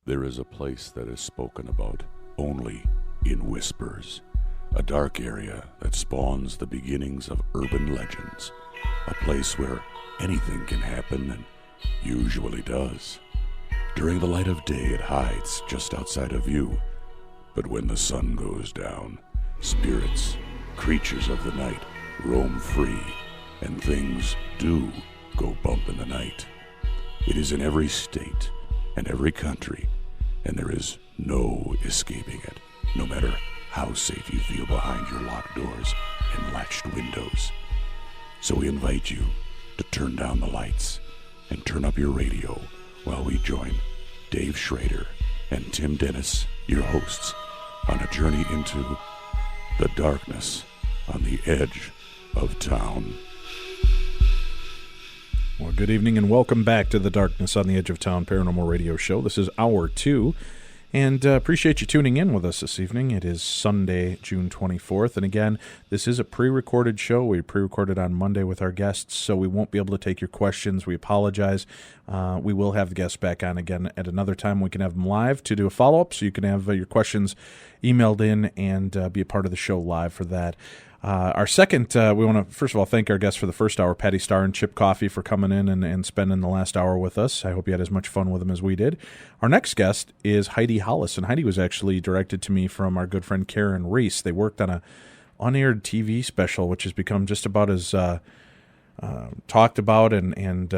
There is a place that is spoken about only in whispers, a dark area that spawns the beginnings of urban legends, a place where anything can happen and usually does. During the light of day, it hides just outside of view, but when the sun goes down, spirits, creatures of the night, roam free, and things do go bump in the night. It is in every state and every country, and there is no escaping it, no matter how safe you feel behind your locked doors and latched windows. So we invite you to turn down the lights and turn up your radio while we join Dave Schrader and Tim Dennis, your hosts, on a journey into the darkness on the edge of town. Well, good evening and welcome back to the Darkness on the Edge of Town Paranormal Radio Show. This is Hour 2, and appreciate you tuning in with us this evening. It is Sunday, June 24th, and again, this is a pre-recorded show. We pre-recorded on Monday with our guests, so we won't be able to take your questions. We apologize. We will have the guests back on again at another time. We can have them live to do a follow-up, so you can have your questions emailed in and be a part of the show live for that. Our second, we want to, first of all, thank our guests for the first hour, Patty Starr and Chip Coffey, for coming in and spending the last hour with us. I hope you had as much fun with them as we did. Our next guest is Heidi Hollis, and Heidi was actually directed to me from our good friend Karen Reese. They worked on a unaired TV special, which has become just about as talked about and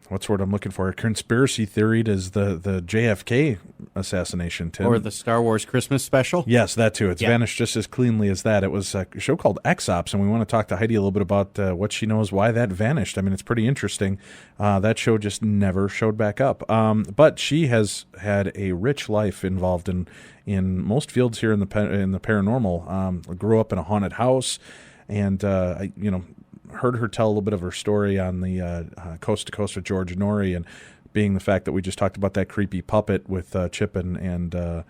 what's the word I'm looking for? A conspiracy theory as the JFK assassination, Tim. Or the Star Wars Christmas special? Yes, that too. It's vanished just as cleanly as that. It was a show called X-Ops, and we want to talk to Heidi a little bit about what she knows, why that vanished. I mean, it's pretty interesting. That show just never showed back up. But she has had a rich life involved in most fields here in the paranormal. Grew up in a haunted house, and heard her tell a little bit of her story on the Coast to Coast with George Norrie, and being the fact that we just talked about that creepy puppet with Chip and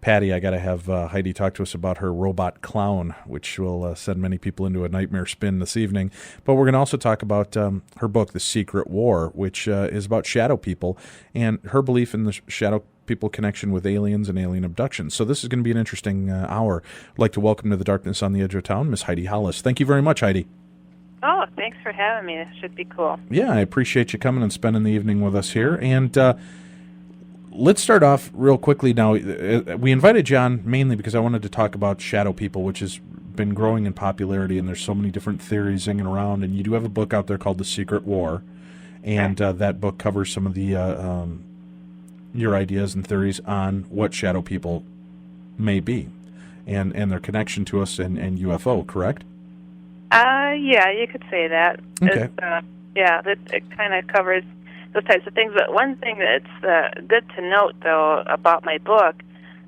Patty, I got to have Heidi talk to us about her robot clown, which will send many people into a nightmare spin this evening. But we're going to also talk about her book, The Secret War, which is about shadow people and her belief in the shadow people connection with aliens and alien abductions. So this is going to be an interesting hour. I'd like to welcome to the Darkness on the Edge of Town, Miss Heidi Hollis. Thank you very much, Heidi. Oh, thanks for having me. It should be cool. Yeah, I appreciate you coming and spending the evening with us here. And let's start off real quickly now. We invited you on mainly because I wanted to talk about shadow people, which has been growing in popularity, and there's so many different theories hanging around. And you do have a book out there called The Secret War, and that book covers some of the your ideas and theories on what shadow people may be and their connection to us and UFO, correct? Yeah, you could say that. Okay. It kind of covers those types of things. But one thing that's good to note, though, about my book,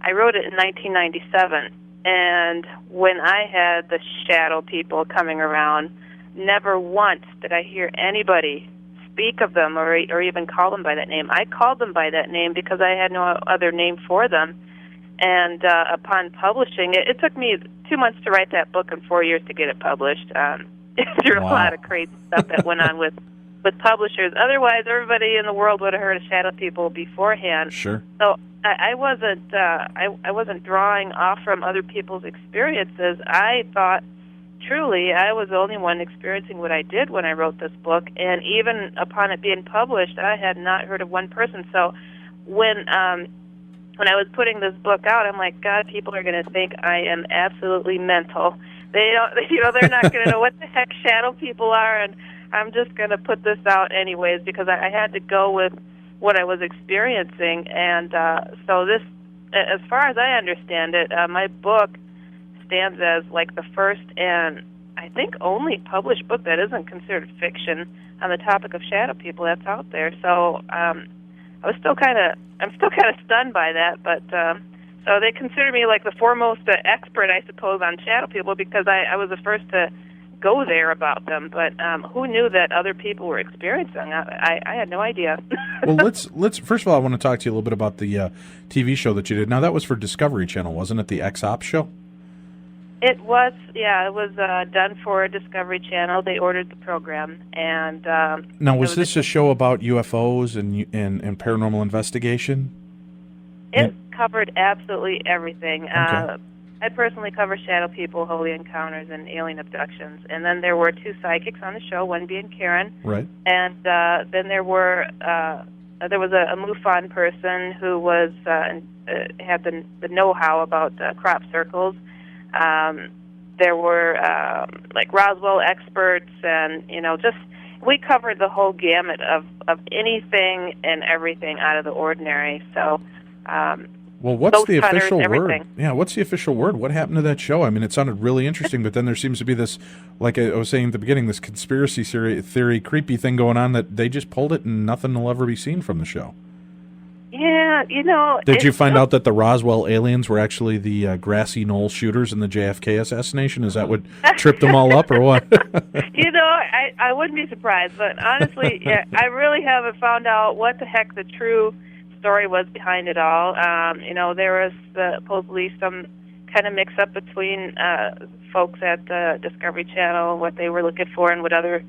I wrote it in 1997, and when I had the shadow people coming around, never once did I hear anybody speak of them or even call them by that name. I called them by that name because I had no other name for them. And upon publishing it, it took me 2 months to write that book and 4 years to get it published. There were a lot of crazy stuff that went on with publishers. Otherwise, everybody in the world would have heard of shadow people beforehand. Sure. So I wasn't drawing off from other people's experiences. I thought truly I was the only one experiencing what I did when I wrote this book. And even upon it being published, I had not heard of one person. So when I was putting this book out, I'm like, God, people are going to think I am absolutely mental. They're not going to know what the heck shadow people are, and I'm just going to put this out anyways because I had to go with what I was experiencing. And so this, as far as I understand it, my book stands as like the first and I think only published book that isn't considered fiction on the topic of shadow people that's out there. So I'm still kind of stunned by that, but so they consider me like the foremost expert, I suppose, on shadow people because I was the first to go there about them. But who knew that other people were experiencing? I had no idea. Well, let's first of all, I want to talk to you a little bit about the TV show that you did. Now that was for Discovery Channel, wasn't it? The X-Ops show. It was, it was done for Discovery Channel. They ordered the program, and now was this a show about UFOs and paranormal investigation? It covered absolutely everything. Okay. I personally cover shadow people, holy encounters, and alien abductions. And then there were two psychics on the show, one being Karen. Right. And then there was a MUFON person who was had the know-how about crop circles. There were like Roswell experts, and just we covered the whole gamut of anything and everything out of the ordinary. So. Well, what's the official word? Everything. Yeah, what's the official word? What happened to that show? I mean, it sounded really interesting, but then there seems to be this, like I was saying at the beginning, this conspiracy theory creepy thing going on that they just pulled it and nothing will ever be seen from the show. Yeah, Did you find out that the Roswell aliens were actually the grassy knoll shooters in the JFK assassination? Is that what tripped them all up, or what? I wouldn't be surprised, but honestly, I really haven't found out what the heck the true story was behind it all. There was supposedly some kind of mix-up between folks at the Discovery Channel, what they were looking for and what other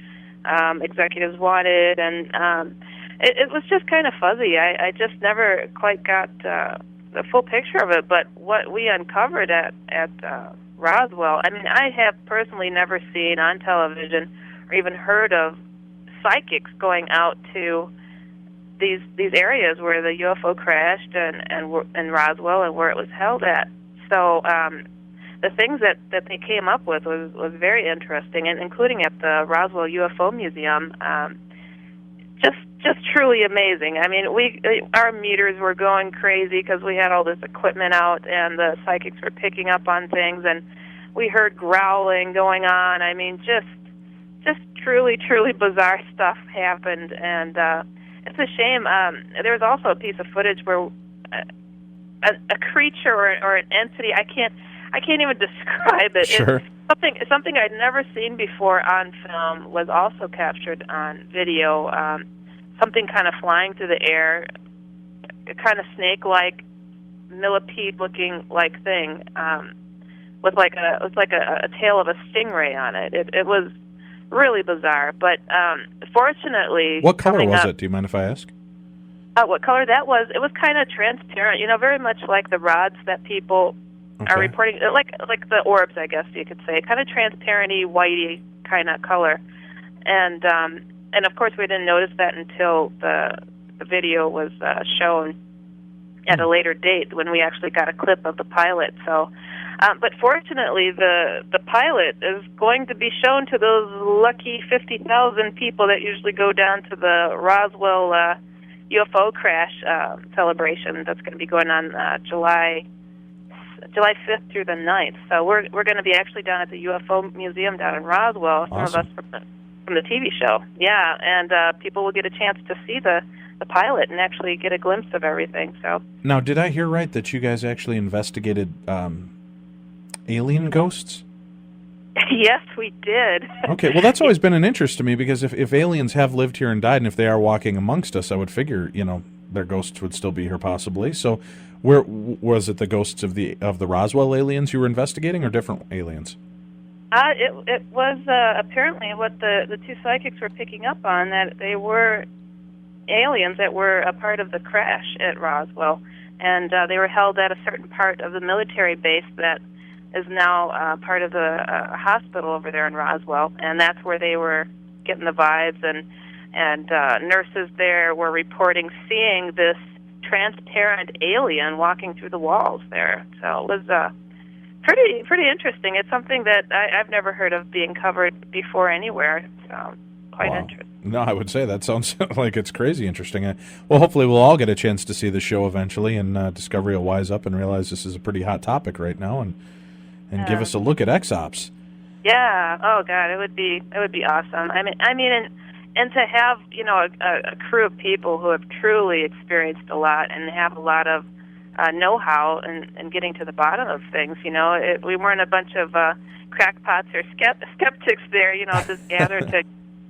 executives wanted, and it was just kind of fuzzy. I just never quite got the full picture of it, but what we uncovered at Roswell, I mean, I have personally never seen on television or even heard of psychics going out to these areas where the UFO crashed and Roswell and where it was held at. So the things that they came up with was very interesting, and including at the Roswell UFO Museum, just truly amazing. I mean, our meters were going crazy because we had all this equipment out, and the psychics were picking up on things, and we heard growling going on. I mean, just truly bizarre stuff happened, and it's a shame. There was also a piece of footage where a creature or an entity, I can't even describe it. Sure. It's something I'd never seen before on film was also captured on video. Something kind of flying through the air, a kind of snake-like, millipede-looking like thing, with like a tail of a stingray on it. It was really bizarre, but fortunately, what color was it? Do you mind if I ask? What color that was? It was kind of transparent, very much like the rods that people are reporting, like the orbs, I guess you could say, kind of transparenty, whitey kind of color, and of course we didn't notice that until the video was shown at a later date when we actually got a clip of the pilot. So. But fortunately, the pilot is going to be shown to those lucky 50,000 people that usually go down to the Roswell UFO crash celebration that's going to be going on July 5th through the 9th. So we're going to be actually down at the UFO Museum down in Roswell. Awesome. Some of us from the TV show. Yeah, and people will get a chance to see the pilot and actually get a glimpse of everything. So now, did I hear right that you guys actually investigated alien ghosts? Yes, we did. Okay, well, that's always been an interest to me, because if aliens have lived here and died, and if they are walking amongst us, I would figure, their ghosts would still be here possibly. So where was it, the ghosts of the Roswell aliens you were investigating, or different aliens? It was apparently what the two psychics were picking up on, that they were aliens that were a part of the crash at Roswell, and they were held at a certain part of the military base that is now part of the hospital over there in Roswell, and that's where they were getting the vibes, and nurses there were reporting seeing this transparent alien walking through the walls there. So it was pretty interesting. It's something that I've never heard of being covered before anywhere. So quite interesting. No, I would say that sounds like it's crazy interesting. Well, hopefully we'll all get a chance to see the show eventually, and Discovery will wise up and realize this is a pretty hot topic right now, and give us a look at X-Ops. Yeah. Oh God, it would be awesome. I mean, and to have a crew of people who have truly experienced a lot and have a lot of know-how and getting to the bottom of things. We weren't a bunch of crackpots or skeptics there. Just gathered to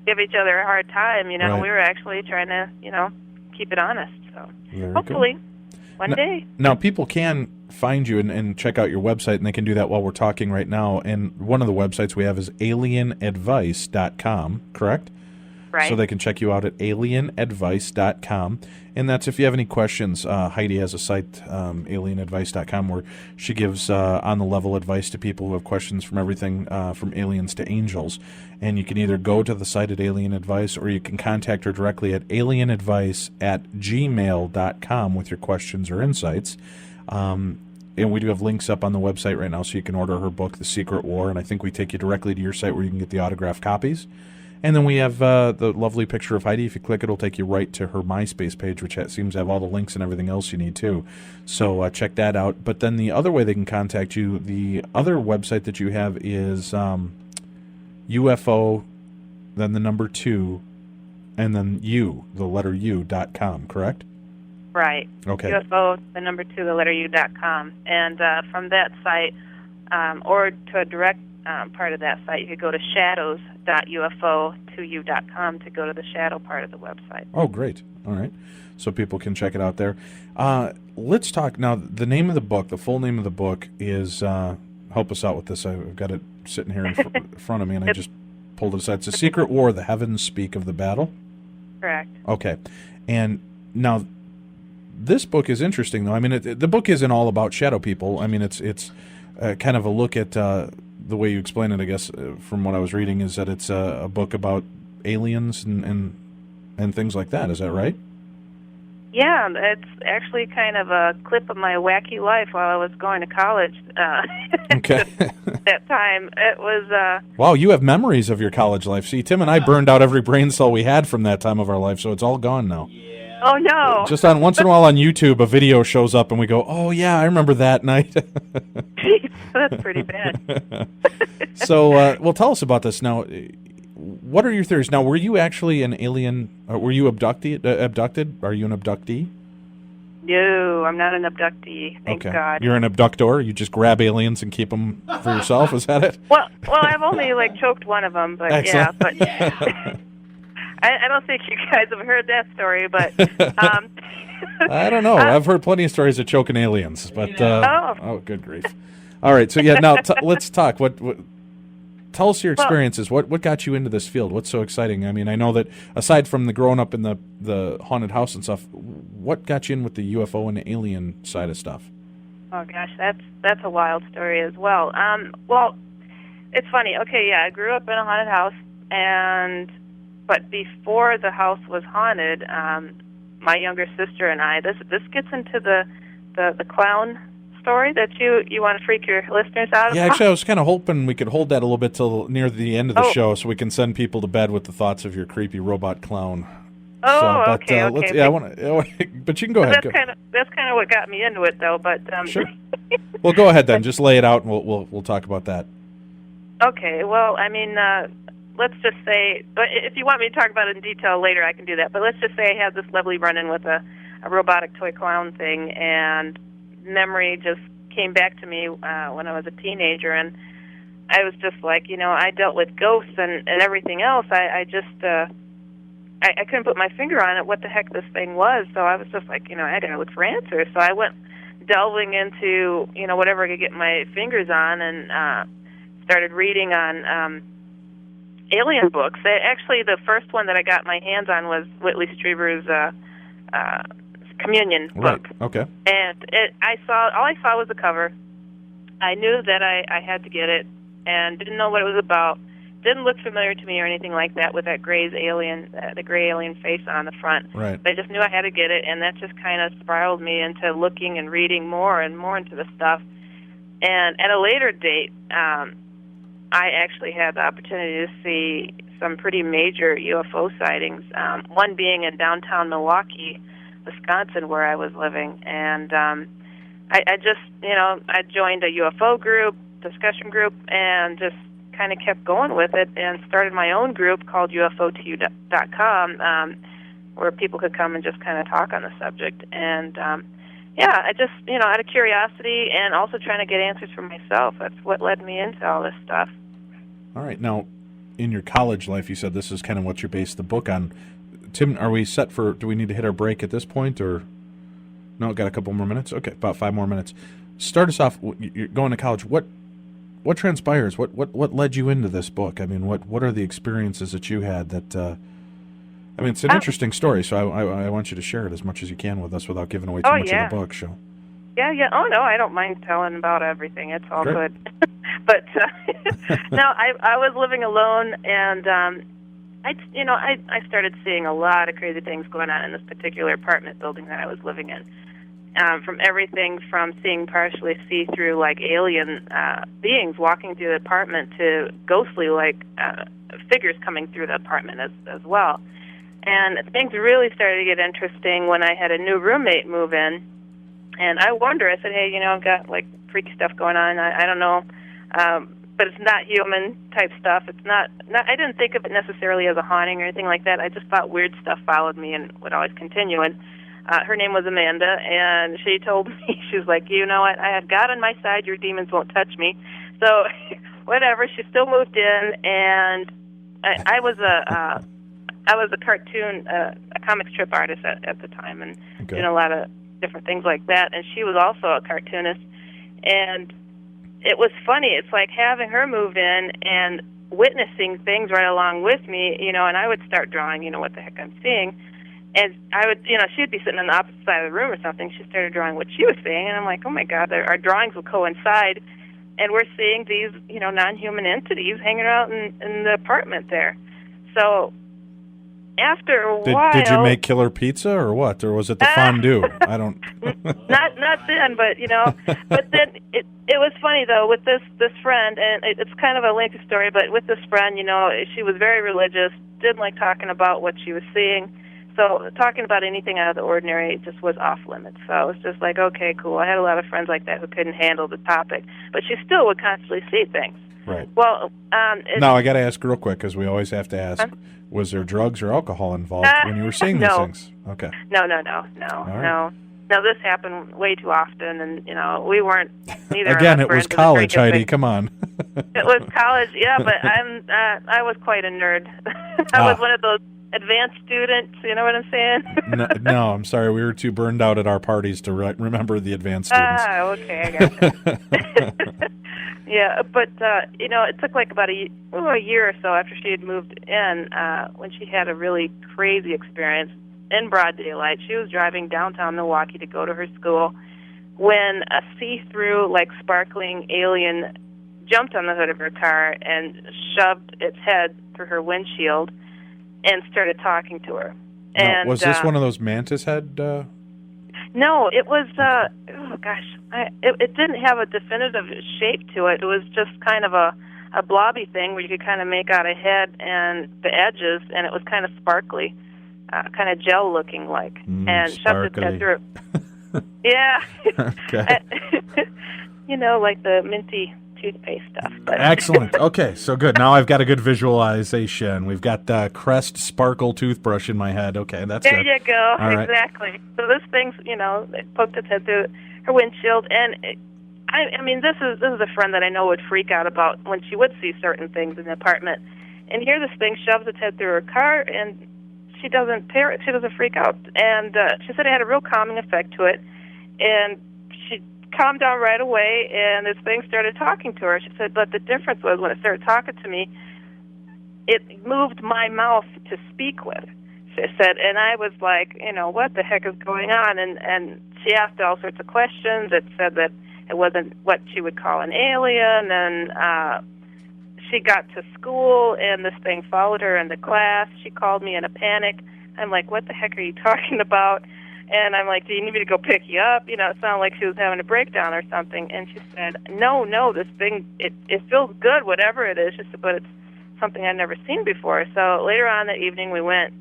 give each other a hard time. Right. We were actually trying to keep it honest. So Very hopefully cool. one day. Now people can find you and check out your website, and they can do that while we're talking right now. And one of the websites we have is alienadvice.com, correct? Right. So they can check you out at alienadvice.com. And that's if you have any questions. Heidi has a site, alienadvice.com, where she gives on-the-level advice to people who have questions from everything from aliens to angels. And you can either go to the site at Alien Advice, or you can contact her directly at alienadvice@gmail.com with your questions or insights. And we do have links up on the website right now, so you can order her book, The Secret War, and I think we take you directly to your site where you can get the autographed copies. And then we have the lovely picture of Heidi. If you click it, it'll take you right to her MySpace page, which seems to have all the links and everything else you need, too. So check that out. But then the other way they can contact you, the other website that you have is UFO, then the number 2, and then the letter U.com, correct? Right. Okay. UFO, the number 2, the letter U.com. And from that site, or to a direct part of that site, you could go to shadows.ufo2u.com to go to the shadow part of the website. Oh, great. All right. So people can check it out there. Let's talk now. The name of the book, the full name of the book is, help us out with this. I've got it sitting here in front of me, and I just pulled it aside. It's A Secret War, The Heavens Speak of the Battle. Correct. Okay. And now this book is interesting, though. I mean, the book isn't all about shadow people. I mean, it's kind of a look at the way you explain it, I guess, from what I was reading, is that it's a book about aliens and things like that. Is that right? Yeah, it's actually kind of a clip of my wacky life while I was going to college. Okay. That time, it was... Wow, you have memories of your college life. See, Tim and I burned out every brain cell we had from that time of our life, so it's all gone now. Yeah. Oh, no. Just once in a while on YouTube, a video shows up, and we go, oh, yeah, I remember that night. That's pretty bad. So, well, tell us about this. Now, what are your theories? Now, were you actually an alien? Were you abducted? Are you an abductee? No, I'm not an abductee, thank God. You're an abductor? You just grab aliens and keep them for yourself? Is that it? Well, I've only, choked one of them, but Excellent. yeah. But I don't think you guys have heard that story, but... I don't know. I've heard plenty of stories of choking aliens, but... oh, good grief. All right, so yeah, now let's talk. What tell us your experiences. What got you into this field? What's so exciting? I mean, I know that aside from the growing up in the haunted house and stuff, what got you in with the UFO and the alien side of stuff? Oh gosh, that's a wild story as well. Well, it's funny. Okay, yeah, I grew up in a haunted house, but before the house was haunted, my younger sister and I. This gets into the clown story that you want to freak your listeners out about? Yeah, actually, I was kind of hoping we could hold that a little bit till near the end of the show, so we can send people to bed with the thoughts of your creepy robot clown. Okay. I want to, but you can go ahead. That's kind of what got me into it, though. But sure. Well, go ahead then. Just lay it out, and we'll talk about that. Okay. Well, I mean, let's just say, if you want me to talk about it in detail later, I can do that. But let's just say I had this lovely run-in with a robotic toy clown thing, and memory just came back to me when I was a teenager, and I was just like, I dealt with ghosts and everything else. I couldn't put my finger on it, what the heck this thing was, so I was just like, I gotta look for answers. So I went delving into, whatever I could get my fingers on, and started reading on alien books. Actually, the first one that I got my hands on was Whitley Strieber's Communion book. Right. Okay. And all I saw was the cover. I knew that I had to get it, and didn't know what it was about. Didn't look familiar to me or anything like that with that the gray alien face on the front. Right. But I just knew I had to get it, and that just kind of spiraled me into looking and reading more and more into the stuff. And at a later date, I actually had the opportunity to see some pretty major UFO sightings, one being in downtown Milwaukee, Wisconsin, where I was living. And I just, I joined a UFO group, discussion group, and just kind of kept going with it and started my own group called uf2u.com, where people could come and just kind of talk on the subject. And, I just, out of curiosity and also trying to get answers for myself, that's what led me into all this stuff. All right. Now, in your college life, you said this is kind of what you based the book on. Tim, are we set do we need to hit our break at this point, or? No, got a couple more minutes? Okay, about 5 more minutes. start us off. You're going to college. What transpires? What led you into this book? I mean, what are the experiences that you had that? I mean, it's an interesting story, so I want you to share it as much as you can with us without giving away too much of the book. So. Yeah. Oh no, I don't mind telling about everything. It's all Great. good. But no, I was living alone, and I started seeing a lot of crazy things going on in this particular apartment building that I was living in. From everything from seeing partially see-through like alien beings walking through the apartment to ghostly like figures coming through the apartment as well. And things really started to get interesting when I had a new roommate move in. And I wonder, I said, hey, I've got like freaky stuff going on. I don't know. But it's not human type stuff. It's not. I didn't think of it necessarily as a haunting or anything like that. I just thought weird stuff followed me and would always continue. And her name was Amanda, and she told me, she was like, you know what, I have God on my side, your demons won't touch me. So whatever, she still moved in, and I was a cartoon, a comic strip artist at the time, and doing a lot of different things like that. And she was also a cartoonist, and it was funny. It's like having her move in and witnessing things right along with me, and I would start drawing, what the heck I'm seeing. And I would, she'd be sitting on the opposite side of the room or something. She started drawing what she was seeing, and I'm like, oh my God, our drawings will coincide. And we're seeing these, non-human entities hanging out in the apartment there. So after a while... Did you make killer pizza or what? Or was it the fondue? I don't... not then, but, but then it was funny, though, with this friend, and it's kind of a lengthy story, but with this friend, she was very religious, didn't like talking about what she was seeing. So talking about anything out of the ordinary just was off limits. So it was just like, okay, cool. I had a lot of friends like that who couldn't handle the topic, but she still would constantly see things. Right. Well, now I got to ask real quick because we always have to ask: was there drugs or alcohol involved when you were seeing these things? Okay. No. Right. No. No, this happened way too often, and we weren't. Neither Again, of us it was college, Heidi. Come on. It was college, yeah, but I was quite a nerd. I was one of those advanced students, you know what I'm saying? No, I'm sorry. We were too burned out at our parties to remember the advanced students. Okay, I gotcha. Yeah, but, it took like about a year or so after she had moved in when she had a really crazy experience in broad daylight. She was driving downtown Milwaukee to go to her school when a see-through, like, sparkling alien jumped on the hood of her car and shoved its head through her windshield and started talking to her. Now, And was this one of those mantis head? No, it was. It didn't have a definitive shape to it. It was just kind of a blobby thing where you could kind of make out a head and the edges, and it was kind of sparkly, kind of gel looking like, and shoved its head through. Yeah. Okay. Like the minty toothpaste stuff. But. Excellent. Okay, so good. Now I've got a good visualization. We've got the Crest Sparkle toothbrush in my head. Okay, that's there good. There you go. All right. Exactly. So this thing's, it poked its head through her windshield, and I mean, this is a friend that I know would freak out about when she would see certain things in the apartment. And here this thing shoves its head through her car, and she doesn't freak out. And she said it had a real calming effect to it, and she calmed down right away, and this thing started talking to her. She said, but the difference was when it started talking to me, it moved my mouth to speak with. She said, and I was like, what the heck is going on? And she asked all sorts of questions. It said that it wasn't what she would call an alien, and she got to school, and this thing followed her into class. She called me in a panic. I'm like, what the heck are you talking about? And I'm like, do you need me to go pick you up? It sounded like she was having a breakdown or something. And she said, no, this thing, it feels good, whatever it is. She said, but it's something I've never seen before. So later on that evening, we went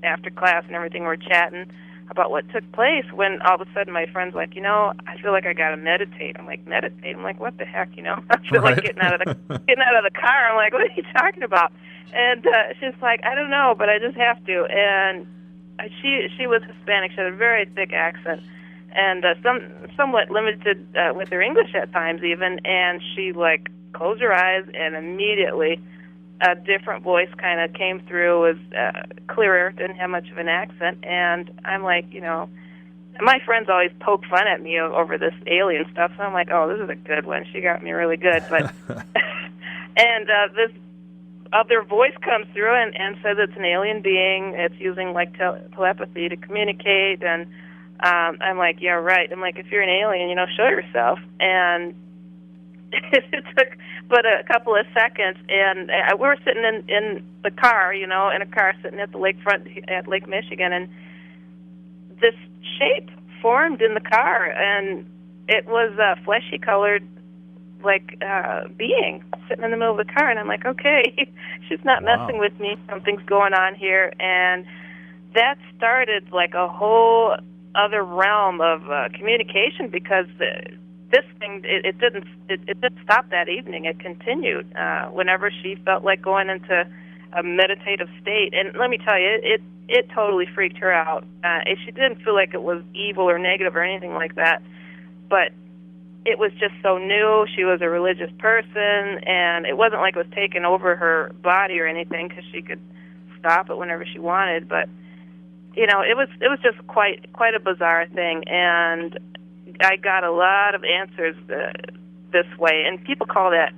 after class and everything. We were chatting about what took place when all of a sudden my friend's like, I feel like I got to meditate. I'm like, meditate? I'm like, what the heck, I feel like getting out of the car. I'm like, what are you talking about? And she's like, I don't know, but I just have to. And she was Hispanic. She had a very thick accent, and somewhat limited with her English at times even. And she closed her eyes, and immediately a different voice kind of came through. Was clearer, didn't have much of an accent. And I'm like, my friends always poke fun at me over this alien stuff, so I'm like, oh, this is a good one. She got me really good. But and this other voice comes through and says it's an alien being. It's using like telepathy to communicate, and I'm like, yeah, right. I'm like, if you're an alien, show yourself. And it took but a couple of seconds, and we were sitting in the car, in a car sitting at the lakefront at Lake Michigan, and this shape formed in the car, and it was a fleshy-colored, being sitting in the middle of the car, and I'm like, okay, she's not messing with me. Something's going on here, and that started a whole other realm of communication, because this thing it didn't stop that evening. It continued whenever she felt like going into a meditative state, and let me tell you, it totally freaked her out. She didn't feel like it was evil or negative or anything like that, but it was just so new. She was a religious person, and it wasn't like it was taking over her body or anything, because she could stop it whenever she wanted. But it was just quite a bizarre thing, and I got a lot of answers this way. And people call that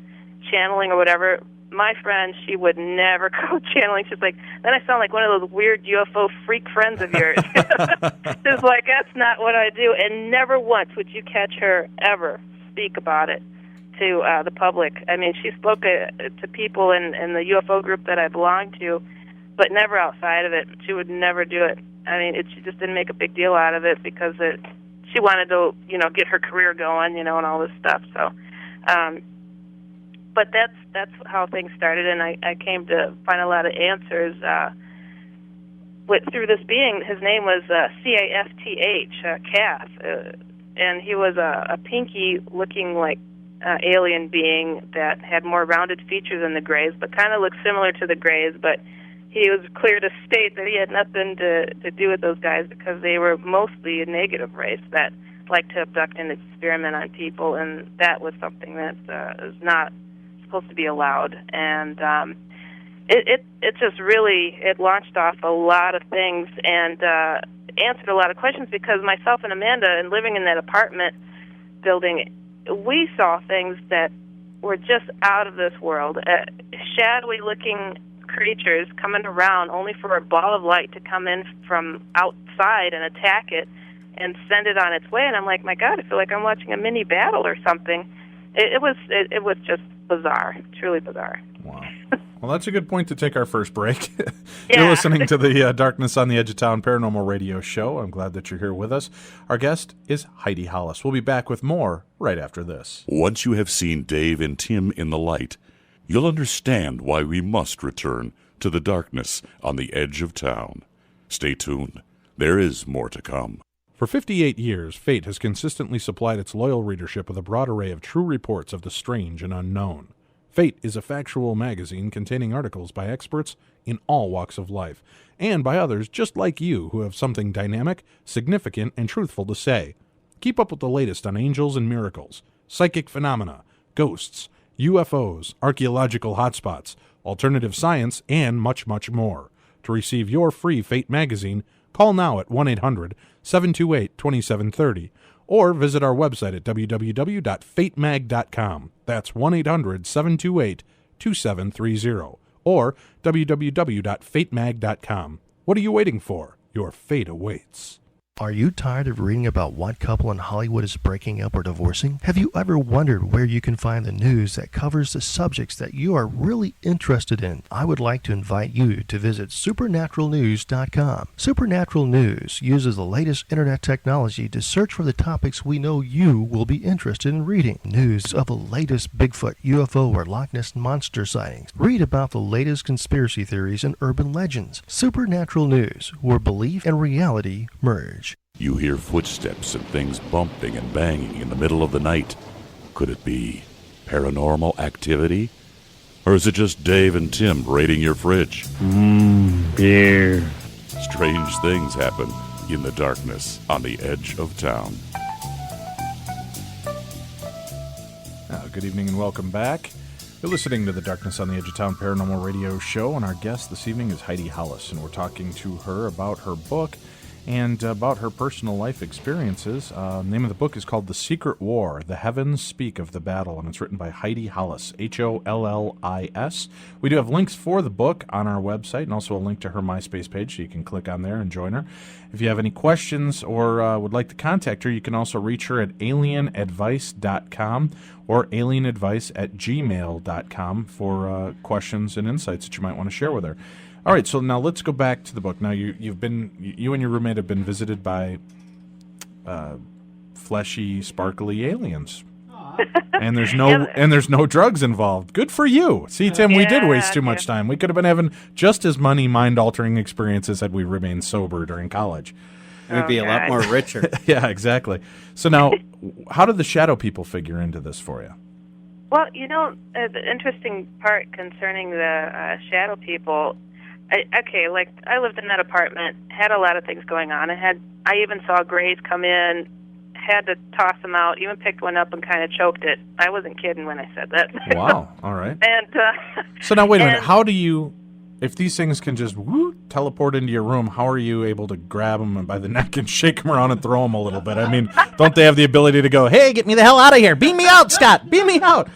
channeling or whatever. My friend, she would never call channeling. She's like, then I sound like one of those weird UFO freak friends of yours. She's like, that's not what I do. And never once would you catch her ever speak about it to the public. I mean, she spoke to people in the UFO group that I belonged to, but never outside of it. She would never do it. I mean, she just didn't make a big deal out of it, because she wanted to, get her career going, and all this stuff. So, but that's how things started, and I came to find a lot of answers through this being. His name was Cafth, Cath, and he was a pinky-looking alien being that had more rounded features than the Greys, but kind of looked similar to the Greys. But he was clear to state that he had nothing to do with those guys, because they were mostly a negative race that liked to abduct and experiment on people, and that was something that is not supposed to be allowed. And it just really, it launched off a lot of things and answered a lot of questions, because myself and Amanda, and living in that apartment building, we saw things that were just out of this world. Shadowy looking creatures coming around only for a ball of light to come in from outside and attack it and send it on its way. And I'm like, my God, I feel like I'm watching a mini battle or something. It was just bizarre, truly bizarre. Wow. Well, that's a good point to take our first break. You're listening to the Darkness on the Edge of Town Paranormal Radio Show. I'm glad that you're here with us. Our guest is Heidi Hollis. We'll be back with more right after this. Once you have seen Dave and Tim in the light, you'll understand why we must return to the darkness on the edge of town. Stay tuned. There is more to come. For 58 years, Fate has consistently supplied its loyal readership with a broad array of true reports of the strange and unknown. Fate is a factual magazine containing articles by experts in all walks of life, and by others just like you who have something dynamic, significant, and truthful to say. Keep up with the latest on angels and miracles, psychic phenomena, ghosts, UFOs, archaeological hotspots, alternative science, and much, much more. To receive your free Fate magazine, call now at 1-800-728-2730 or visit our website at www.fatemag.com. That's 1-800-728-2730 or www.fatemag.com. What are you waiting for? Your fate awaits. Are you tired of reading about what couple in Hollywood is breaking up or divorcing? Have you ever wondered where you can find the news that covers the subjects that you are really interested in? I would like to invite you to visit supernaturalnews.com. Supernatural News uses the latest internet technology to search for the topics we know you will be interested in reading. News of the latest Bigfoot, UFO, or Loch Ness Monster sightings. Read about the latest conspiracy theories and urban legends. Supernatural News, where belief and reality merge. You hear footsteps and things bumping and banging in the middle of the night. Could it be paranormal activity? Or is it just Dave and Tim raiding your fridge? Beer. Strange things happen in the darkness on the edge of town. Good evening and welcome back. You're listening to the Darkness on the Edge of Town Paranormal Radio Show, and our guest this evening is Heidi Hollis, and we're talking to her about her book and about her personal life experiences. The name of the book is called The Secret War, The Heavens Speak of the Battle, and it's written by Heidi Hollis, Hollis. We do have links for the book on our website and also a link to her MySpace page, so you can click on there and join her. If you have any questions or would like to contact her, you can also reach her at alienadvice.com or alienadvice@gmail.com for questions and insights that you might want to share with her. All right, so now let's go back to the book. Now you and your roommate have been visited by fleshy, sparkly aliens, and there's no drugs involved. Good for you. See, Tim, we did waste too much time. We could have been having just as many mind-altering experiences had we remained sober during college. It would be a lot more richer. Yeah, exactly. So now, how did the shadow people figure into this for you? Well, the interesting part concerning the shadow people. I lived in that apartment, had a lot of things going on. I even saw grays come in, had to toss them out, even picked one up and kind of choked it. I wasn't kidding when I said that. Wow, all right. And so now, wait a minute. How do you, if these things can just teleport into your room, how are you able to grab them by the neck and shake them around and throw them a little bit? I mean, don't they have the ability to go, hey, get me the hell out of here. Beam me out, Scott. Beam me out.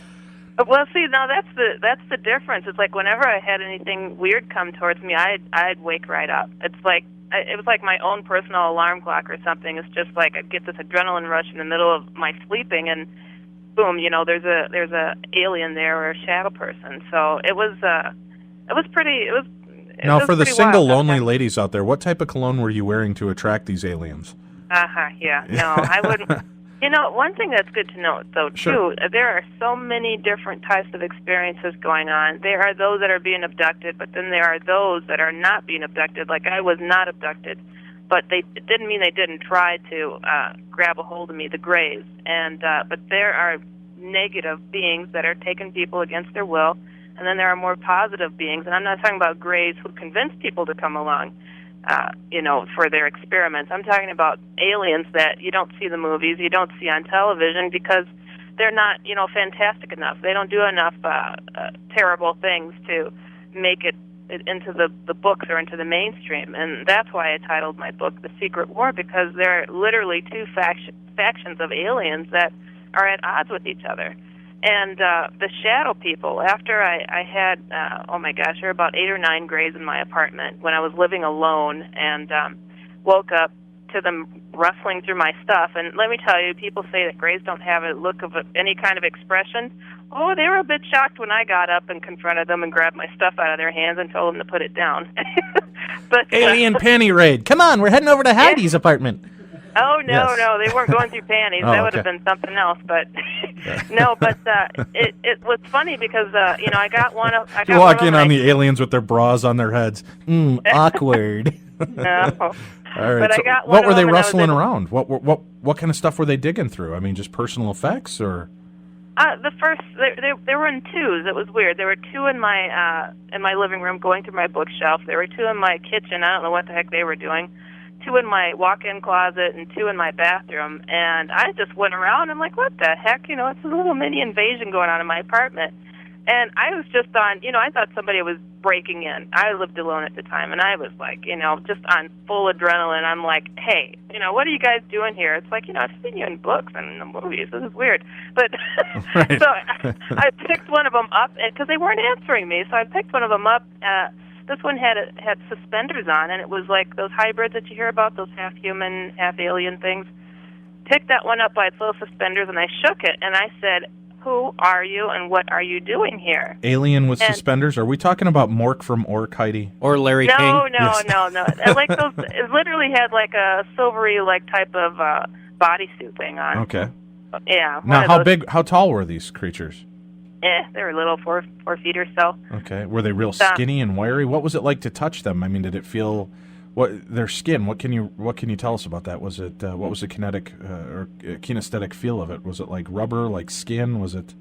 Well, see, now that's the difference. It's like whenever I had anything weird come towards me, I'd wake right up. It was like my own personal alarm clock or something. It's just like I'd get this adrenaline rush in the middle of my sleeping, and boom, there's a alien there or a shadow person. So it was pretty. Now, for the single lonely ladies out there, what type of cologne were you wearing to attract these aliens? Yeah. No, I wouldn't. One thing that's good to note, though, Sure. too, there are so many different types of experiences going on. There are those that are being abducted, but then there are those that are not being abducted. Like, I was not abducted, but it didn't mean they didn't try to grab a hold of me, the grays. But there are negative beings that are taking people against their will, and then there are more positive beings. And I'm not talking about grays who convince people to come along. For their experiments. I'm talking about aliens that you don't see in the movies, you don't see on television because they're not, fantastic enough. They don't do enough terrible things to make it into the books or into the mainstream. And that's why I titled my book The Secret War, because there are literally two factions of aliens that are at odds with each other. And the shadow people, after I had, there were about 8 or 9 grays in my apartment when I was living alone, and woke up to them rustling through my stuff. And let me tell you, people say that grays don't have a look of any kind of expression. Oh, they were a bit shocked when I got up and confronted them and grabbed my stuff out of their hands and told them to put it down. But alien panty raid. Come on, we're heading over to Heidi's apartment. Oh, no, Yes. no, they weren't going through panties. That would have been something else. But no, but it was funny because, I got one of... You walk in on the aliens with their bras on their heads. Awkward. No. All right. But So I got one what were of they them and I was rustling in- around? What kind of stuff were they digging through? I mean, just personal effects, or? The first, they were in twos. It was weird. There were 2 in my living room going through my bookshelf. There were 2 in my kitchen. I don't know what the heck they were doing. 2 in my walk-in closet and 2 in my bathroom. And I just went around. I'm like, what the heck? It's a little mini invasion going on in my apartment. And I was just on, I thought somebody was breaking in. I lived alone at the time, and I was like, just on full adrenaline. I'm like, hey, what are you guys doing here? It's like, I've seen you in books and in the movies. This is weird. But Right. So I picked one of them up because they weren't answering me. So I picked one of them up. This one had suspenders on, and it was like those hybrids that you hear about, those half-human, half-alien things. Picked that one up by its little suspenders, and I shook it, and I said, who are you, and what are you doing here? Alien with suspenders? Are we talking about Mork from Ork, Heidi? Or Larry King? No. Like those, it literally had like a silvery type of bodysuit thing on. Okay. Yeah. Now, how tall were these creatures? They were little, 4 feet or so. Okay. Were they real skinny and wiry? What was it like to touch them? I mean, did it feel their skin? What can you tell us about that? Was it what was the kinetic or kinesthetic feel of it? Was it like rubber, like skin? Was it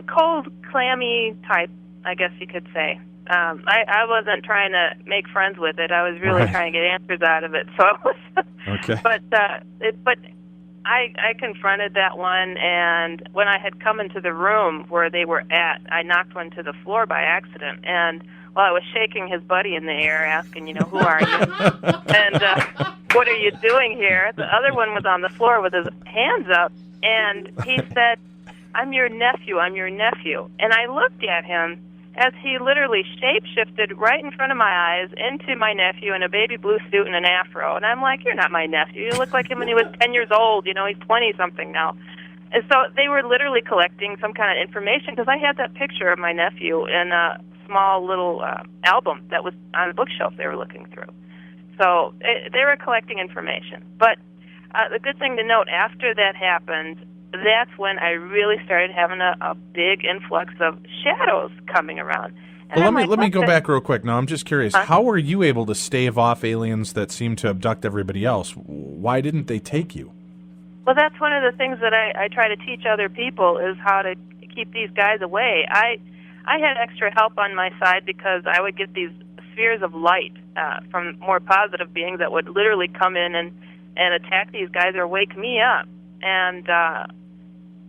cold, clammy type, I guess you could say. I wasn't trying to make friends with it. I was really trying to get answers out of it. So I was okay. But I confronted that one, and when I had come into the room where they were at, I knocked one to the floor by accident. And while I was shaking his buddy in the air, asking, who are you? And what are you doing here? The other one was on the floor with his hands up, and he said, I'm your nephew. And I looked at him as he literally shape-shifted right in front of my eyes into my nephew in a baby blue suit and an afro. And I'm like, you're not my nephew. You look like him when he was 10 years old. He's 20-something now. And so they were literally collecting some kind of information, because I had that picture of my nephew in a small little album that was on a bookshelf they were looking through. So they were collecting information. But the good thing to note, after that happened, that's when I really started having a big influx of shadows coming around. And well, let me go back real quick. Now, I'm just curious. Huh? How are you able to stave off aliens that seem to abduct everybody else? Why didn't they take you? Well, that's one of the things that I try to teach other people, is how to keep these guys away. I had extra help on my side, because I would get these spheres of light from more positive beings that would literally come in and attack these guys or wake me up. And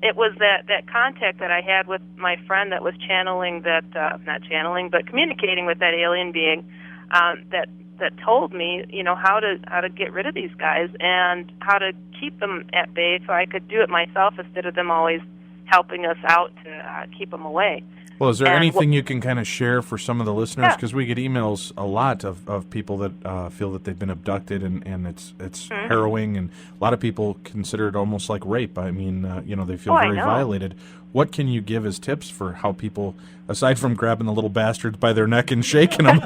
it was that contact that I had with my friend that was channeling that, not channeling, but communicating with that alien being, that told me, how to get rid of these guys and how to keep them at bay, so I could do it myself instead of them always helping us out to keep them away. Well, is there anything you can kind of share for some of the listeners? Because we get emails a lot of people that feel that they've been abducted, and it's harrowing, and a lot of people consider it almost like rape. I mean, they feel very violated. What can you give as tips for how people, aside from grabbing the little bastards by their neck and shaking them?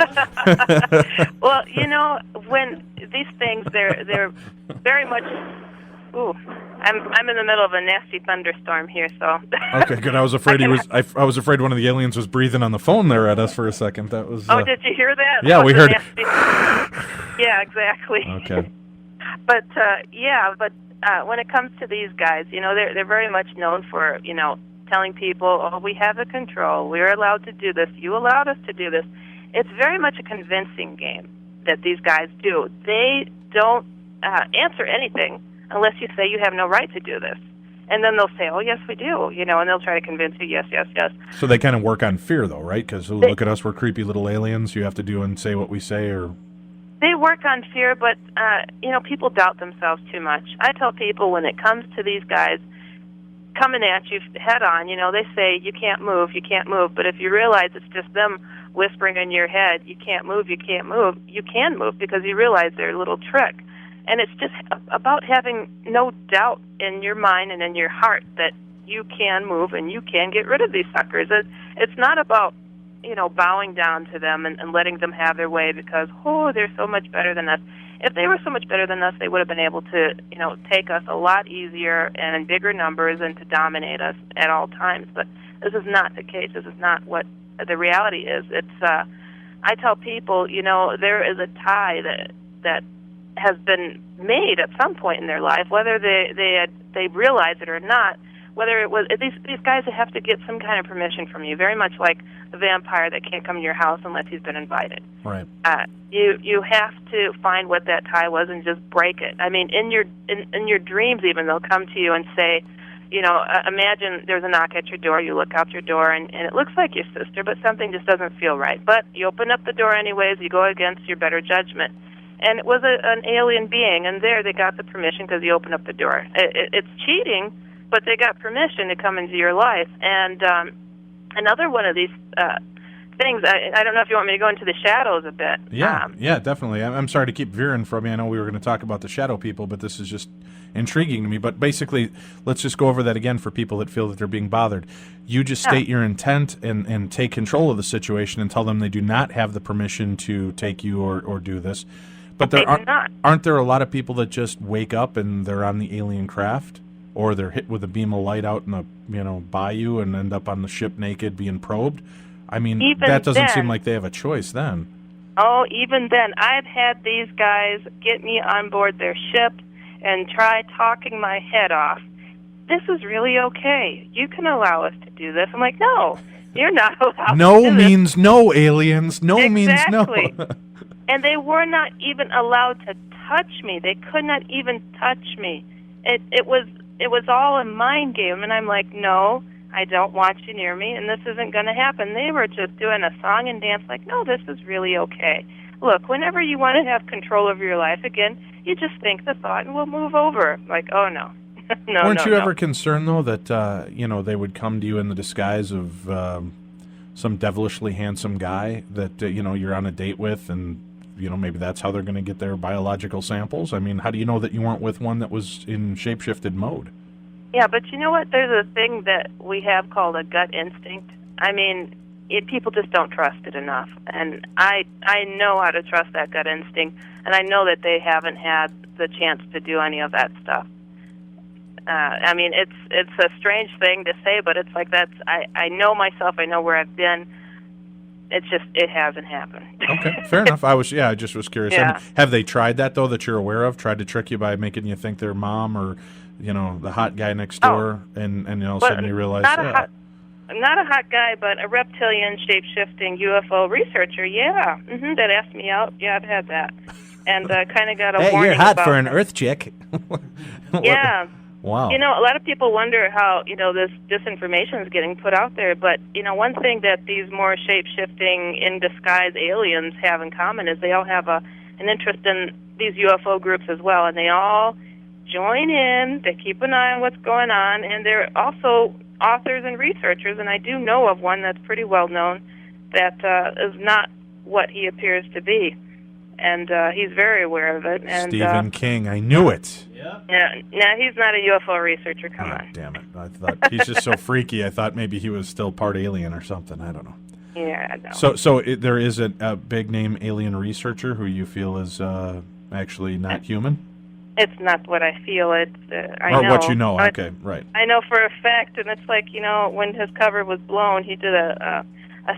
Well, when these things, they're very much... Ooh, I'm in the middle of a nasty thunderstorm here, so... Okay, good. I was afraid I was afraid one of the aliens was breathing on the phone there at us for a second. That was... Oh, did you hear that? Yeah, we heard... Yeah, exactly. Okay. But when it comes to these guys, they're very much known for, telling people, oh, we have the control, we're allowed to do this, you allowed us to do this. It's very much a convincing game that these guys do. They don't answer anything unless you say you have no right to do this. And then they'll say, oh, yes, we do, and they'll try to convince you, yes, yes, yes. So they kind of work on fear, though, right? Because look at us, we're creepy little aliens, you have to do and say what we say, or... They work on fear, but, people doubt themselves too much. I tell people, when it comes to these guys coming at you head on, they say, you can't move, but if you realize it's just them whispering in your head, you can't move, you can move, because you realize their little trick. And it's just about having no doubt in your mind and in your heart that you can move and you can get rid of these suckers. It's not about, bowing down to them and letting them have their way because, they're so much better than us. If they were so much better than us, they would have been able to, take us a lot easier and in bigger numbers and to dominate us at all times. But this is not the case. This is not what the reality is. It's, I tell people, there is a tie that has been made at some point in their life, whether they realize it or not. Whether it was these guys have to get some kind of permission from you, very much like the vampire that can't come to your house unless he's been invited. Right. You have to find what that tie was and just break it. I mean, in your dreams, even they'll come to you and say, imagine there's a knock at your door. You look out your door and it looks like your sister, but something just doesn't feel right. But you open up the door anyways. You go against your better judgment. And it was an alien being, and there they got the permission because you opened up the door. It's cheating, but they got permission to come into your life. And another one of these things, I don't know if you want me to go into the shadows a bit. Yeah, definitely. I'm sorry to keep veering from you. I know we were going to talk about the shadow people, but this is just intriguing to me. But basically, let's just go over that again for people that feel that they're being bothered. You just state your intent and take control of the situation and tell them they do not have the permission to take you or do this. But there aren't there a lot of people that just wake up and they're on the alien craft, or they're hit with a beam of light out in the bayou and end up on the ship naked being probed? I mean, that doesn't seem like they have a choice then. Oh, even then, I've had these guys get me on board their ship and try talking my head off. This is really okay. You can allow us to do this. I'm like, no, you're not allowed no to do means this. No, aliens. No means no. Exactly. And they were not even allowed to touch me. They could not even touch me. It was all a mind game, and I'm like, no, I don't want you near me, and this isn't going to happen. They were just doing a song and dance like, no, this is really okay. Look, whenever you want to have control over your life again, you just think the thought and we'll move over. Like, oh, no. Weren't you ever concerned, though, that, they would come to you in the disguise of some devilishly handsome guy that, you're on a date with, and, maybe that's how they're going to get their biological samples? I mean, how do you know that you weren't with one that was in shapeshifted mode? Yeah, but you know what? There's a thing that we have called a gut instinct. I mean, people just don't trust it enough. And I know how to trust that gut instinct, and I know that they haven't had the chance to do any of that stuff. I mean, it's a strange thing to say, but it's like I know myself. I know where I've been. It's just it hasn't happened. Okay, fair enough. I just was curious. Yeah. I mean, have they tried that though that you're aware of? Tried to trick you by making you think they're mom or the hot guy next door, and all of a sudden you realize not a hot guy, but a reptilian shape-shifting UFO researcher. Yeah, that asked me out. Yeah, I've had that, and kind of got a warning. Hey, you're hot about for an Earth chick. Yeah. Wow. A lot of people wonder how, this disinformation is getting put out there. But, one thing that these more shape-shifting, in-disguise aliens have in common is they all have an interest in these UFO groups as well. And they all join in. They keep an eye on what's going on. And they're also authors and researchers. And I do know of one that's pretty well known that is not what he appears to be. And he's very aware of it. And Stephen King, I knew it. Yeah, no, he's not a UFO researcher. Come on. Damn it! I thought he's just so freaky. I thought maybe he was still part alien or something. I don't know. Yeah, I know. So there is a big name alien researcher who you feel is actually not human. It's not what I feel. It's I or know. What you know. Okay, right. I know for a fact, and it's like when his cover was blown, he did a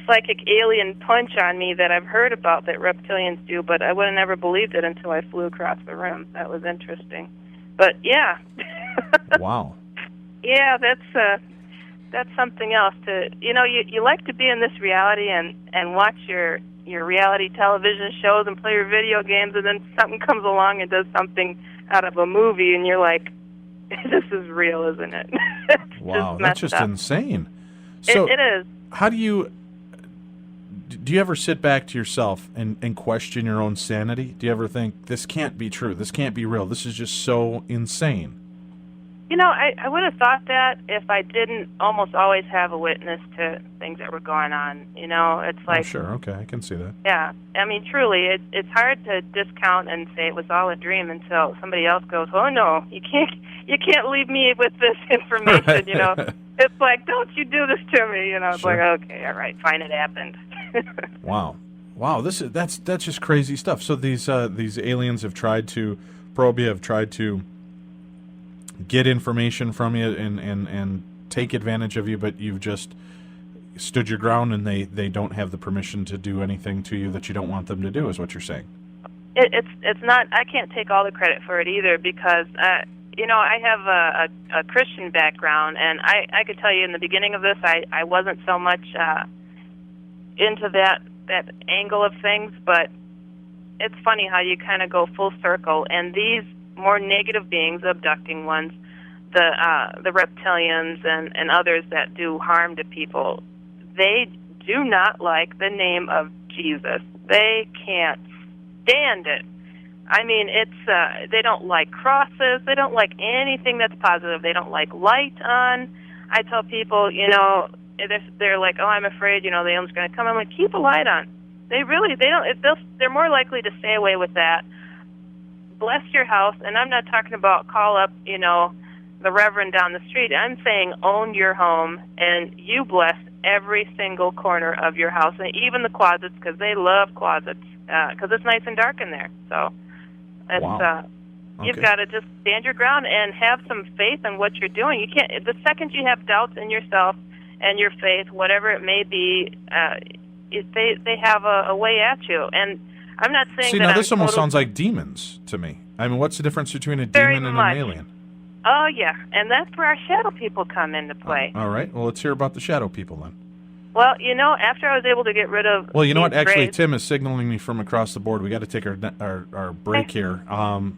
psychic alien punch on me that I've heard about that reptilians do, but I would have never believed it until I flew across the room. That was interesting. But yeah. Wow. Yeah, that's something else. You like to be in this reality and watch your reality television shows and play your video games, and then something comes along and does something out of a movie, and you're like, this is real, isn't it? Wow, that's just insane. So it is. How do you ever sit back to yourself and question your own sanity? Do you ever think, this can't be true, this can't be real, this is just so insane? I would have thought that if I didn't almost always have a witness to things that were going on. It's like... Oh, sure, okay, I can see that. Yeah, I mean, truly, it's hard to discount and say it was all a dream until somebody else goes, oh, no, you can't leave me with this information, It's like, don't you do this to me, It's Sure. like, okay, all right, fine, it happened. Wow, that's just crazy stuff. So these aliens have tried to probe you, have tried to get information from you and take advantage of you, but you've just stood your ground, and they don't have the permission to do anything to you that you don't want them to do, is what you're saying. It's not. I can't take all the credit for it either, because I have a Christian background, and I could tell you in the beginning of this, I wasn't so much into that angle of things, but it's funny how you kind of go full circle. And these more negative beings, abducting ones, the reptilians and others that do harm to people, they do not like the name of Jesus. They can't stand it. I mean, they don't like crosses. They don't like anything that's positive. They don't like light on. I tell people, they're like, oh, I'm afraid, the alien's going to come. I'm like, keep a light on. They're more likely to stay away with that. Bless your house, and I'm not talking about call up, the reverend down the street. I'm saying own your home, and you bless every single corner of your house, and even the closets, because they love closets, because it's nice and dark in there. So it's Wow. You've got to just stand your ground and have some faith in what you're doing. You can't. The second you have doubts in yourself and your faith, whatever it may be, they have a way at you. And I'm not saying See, that now this almost sounds like demons to me. I mean, what's the difference between a demon and an alien? Oh, yeah, and that's where our shadow people come into play. All right, well, let's hear about the shadow people then. Well, after I was able to get rid of... Well, you know what? these Actually, grays- Tim is signaling me from across the board. We got to take our break here.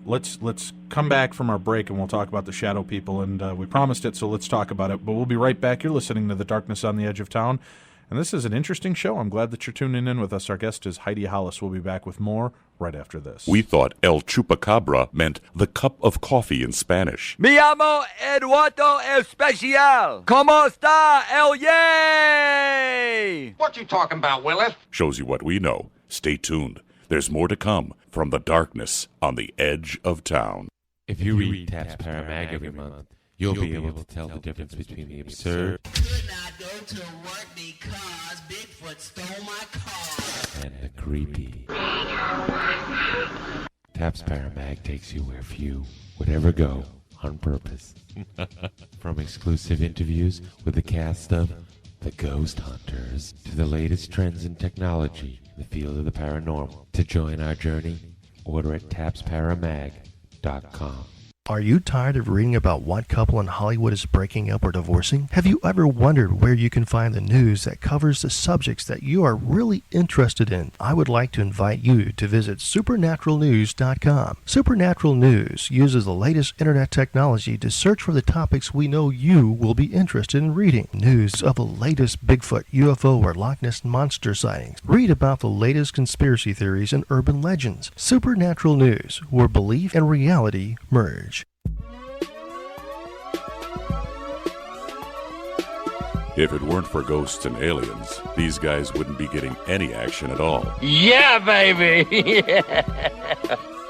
Let's come back from our break, and we'll talk about the shadow people. And we promised it, so let's talk about it. But we'll be right back. You're listening to The Darkness on the Edge of Town. And this is an interesting show. I'm glad that you're tuning in with us. Our guest is Heidi Hollis. We'll be back with more right after this. We thought El Chupacabra meant the cup of coffee in Spanish. Me llamo Hr.2 Especial. ¿Cómo está el yay? What you talking about, Willis? Shows you what we know. Stay tuned. There's more to come from The Darkness on the Edge of Town. If you read Taps Paramag every month, you'll be able to tell the difference between the absurd Could not go to work because Bigfoot stole my car. and the creepy. Taps Paramag takes you where few would ever go on purpose. From exclusive interviews with the cast of The Ghost Hunters to the latest trends in technology in the field of the paranormal. To join our journey, order at tapsparamag.com. Are you tired of reading about what couple in Hollywood is breaking up or divorcing? Have you ever wondered where you can find the news that covers the subjects that you are really interested in? I would like to invite you to visit supernaturalnews.com. Supernatural News uses the latest internet technology to search for the topics we know you will be interested in reading. News of the latest Bigfoot, UFO, or Loch Ness Monster sightings. Read about the latest conspiracy theories and urban legends. Supernatural News, where belief and reality merge. If it weren't for ghosts and aliens, these guys wouldn't be getting any action at all. Yeah, baby.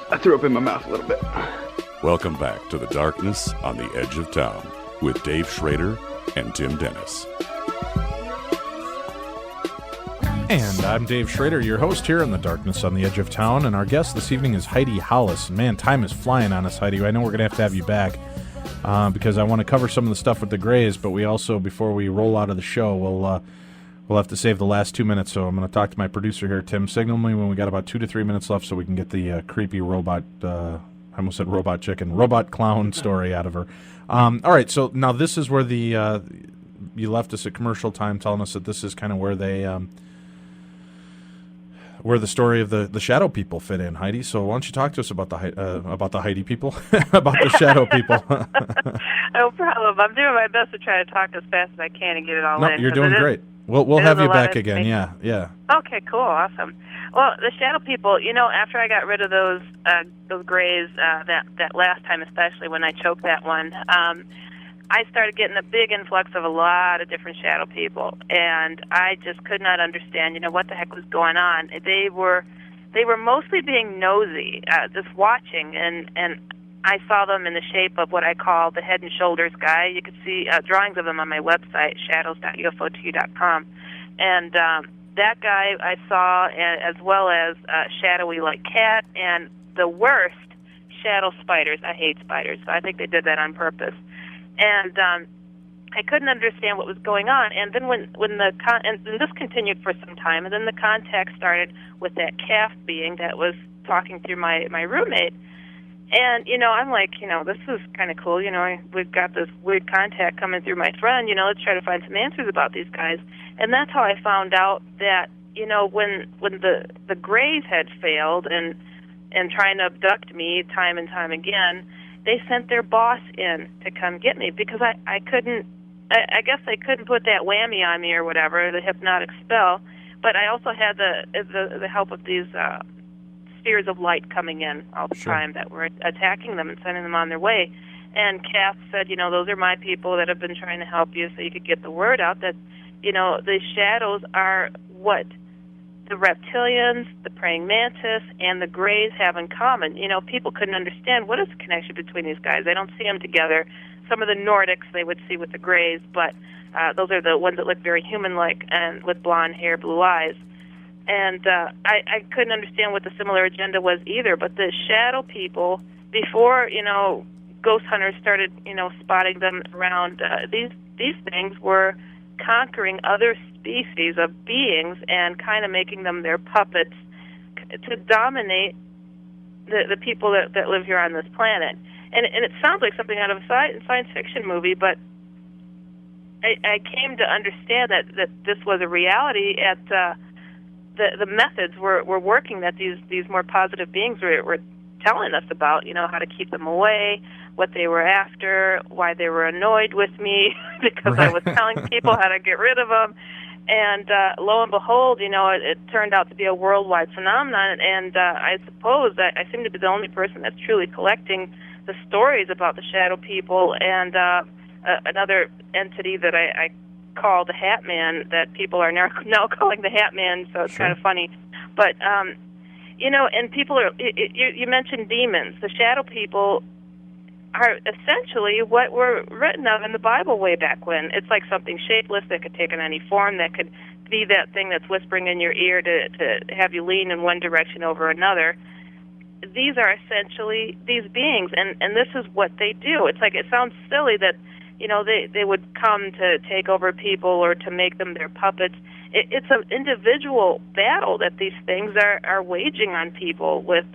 I threw up in my mouth a little bit. Welcome back to The Darkness on the Edge of Town with Dave Schrader and Tim Dennis. And I'm Dave Schrader, your host here in The Darkness on the Edge of Town. And our guest this evening is Heidi Hollis. Man, time is flying on us, Heidi. I know we're going to have you back because I want to cover some of the stuff with the Grays, but we also, before we roll out of the show, we'll have to save the last 2 minutes. So I'm going to talk to my producer here, Tim. Signal me when we got about 2 to 3 minutes left so we can get the creepy robot, I almost said robot chicken, robot clown story out of her. All right, so now this is where you left us at commercial time telling us that this is kind of where where the story of the shadow people fit in, Heidi. So why don't you talk to us about the Heidi people, about the shadow people? No problem. I'm doing my best to try to talk as fast as I can and get it all in. No, you're doing great. We'll have you back again. Yeah. Okay, cool, awesome. Well, the shadow people, after I got rid of those grays that last time, especially when I choked that one, I started getting a big influx of a lot of different shadow people, and I just could not understand, what the heck was going on. They were mostly being nosy, just watching, and I saw them in the shape of what I call the Head and Shoulders guy. You could see drawings of them on my website, shadows.ufo2.com, and that guy I saw, as well as shadowy like cat, and the worst, shadow spiders. I hate spiders, so I think they did that on purpose. And I couldn't understand what was going on. And then when this continued for some time, and then the contact started with that calf being that was talking through my roommate. And, I'm like, this is kind of cool. We've got this weird contact coming through my friend. Let's try to find some answers about these guys. And that's how I found out that, when the Grays had failed and trying to abduct me time and time again, they sent their boss in to come get me because I guess they couldn't put that whammy on me or whatever, the hypnotic spell, but I also had the help of these spheres of light coming in all the time that were attacking them and sending them on their way. And Kath said, those are my people that have been trying to help you so you could get the word out that, the shadows are what the reptilians, the praying mantis, and the Grays have in common. People couldn't understand what is the connection between these guys. They don't see them together. Some of the Nordics they would see with the Grays, but those are the ones that look very human-like and with blonde hair, blue eyes. And I couldn't understand what the similar agenda was either. But the shadow people, before ghost hunters started spotting them around, these things were conquering other species of beings and kind of making them their puppets to dominate the people that live here on this planet. And it sounds like something out of a science fiction movie, but I came to understand that this was a reality. At the methods were working, that these more positive beings were telling us about, how to keep them away, what they were after, why they were annoyed with me because I was telling people how to get rid of them. And lo and behold, it turned out to be a worldwide phenomenon. And I suppose that I seem to be the only person that's truly collecting the stories about the shadow people. And another entity that I call the Hat Man, that people are now calling the Hat Man, so it's kind of funny. But, and people are, you mentioned demons. The shadow people are essentially what were written of in the Bible way back when. It's like something shapeless that could take on any form, that could be that thing that's whispering in your ear to have you lean in one direction over another. These are essentially these beings, and this is what they do. It's like, it sounds silly that, they would come to take over people or to make them their puppets. It's an individual battle that these things are waging on people with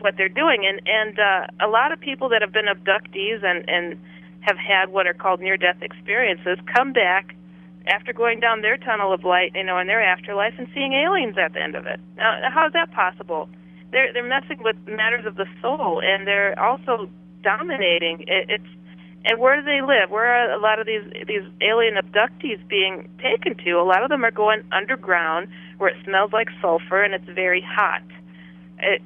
what they're doing, and a lot of people that have been abductees and have had what are called near-death experiences come back after going down their tunnel of light, in their afterlife, and seeing aliens at the end of it. Now, how is that possible? They're messing with matters of the soul, and they're also dominating. And where do they live? Where are a lot of these alien abductees being taken to? A lot of them are going underground, where it smells like sulfur and it's very hot.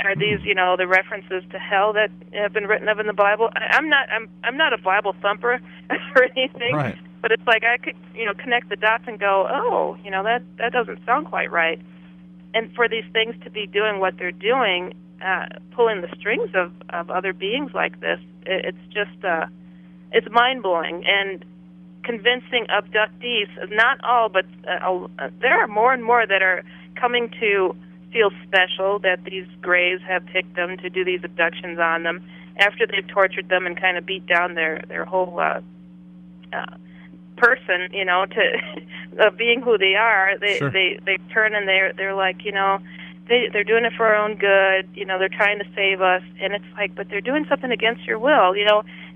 Are these, the references to hell that have been written of in the Bible? I'm not a Bible thumper or anything, right. But it's like I could, connect the dots and go, oh, that doesn't sound quite right. And for these things to be doing what they're doing, pulling the strings of other beings like this, it's just it's mind-blowing. And convincing abductees, not all, but there are more and more that are coming to feel special, that these Greys have picked them to do these abductions on them after they've tortured them and kind of beat down their whole person, to being who they are. They turn and they're like, they're doing it for our own good. They're trying to save us, and it's like, but they're doing something against your will.